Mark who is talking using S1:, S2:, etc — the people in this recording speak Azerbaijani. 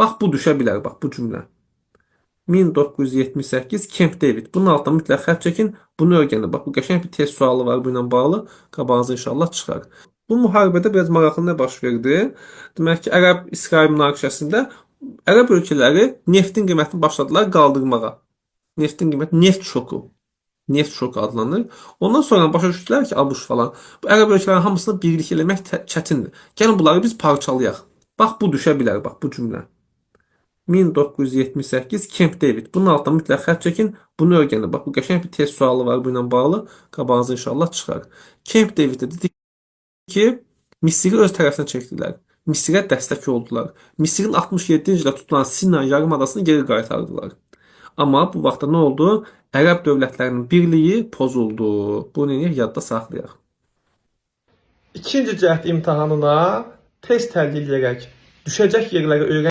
S1: Bax bu düşə bilər, bax bu cümlə. 1978 Camp David. Bunun altına mütləq xətt çəkin. Bunu öyrənin. Bax bu qəşəng bir test sualı var bu ilə bağlı. Qabağınıza inşallah çıxar. Bu müharibədə biraz maraqlı nə baş verdi? Demək ki, Ərəb-İsrail münaqişəsində Ərəb ölkələri neftin qiymətini başladılar qaldırmağa. Neftin qiyməti neft şoku. Neft şoku adlanır. Ondan sonra başa düşdülər ki, ABŞ falan. Bu ərəb ölkələrin hamısını birlik eləmək çətindir. Gəlin bunları biz parçalayaq. Bax bu düşə bilər, bax bu cümlə. 1978 Camp David. Bunun altına mütləq xətt çəkin. Bunu öyrənin. Bax bu qəşəng bir test sualı var bu ilə bağlı. Qabağınıza inşallah çıxar. Camp David'də dedik ki, Misiri öz tərəfinə çəkdilər. Misirə dəstək oldular. Misirin 67-ci ildə tutulan Sinay yarımadasını geri qaytardılar. Amma bu vaxtda nə oldu? Ərəb dövlətlərinin birliyi pozuldu. Bunu yadda saxlayaq. İkinci cəhd imtahanına test həll edərək düşəcək yerləri öyrənək.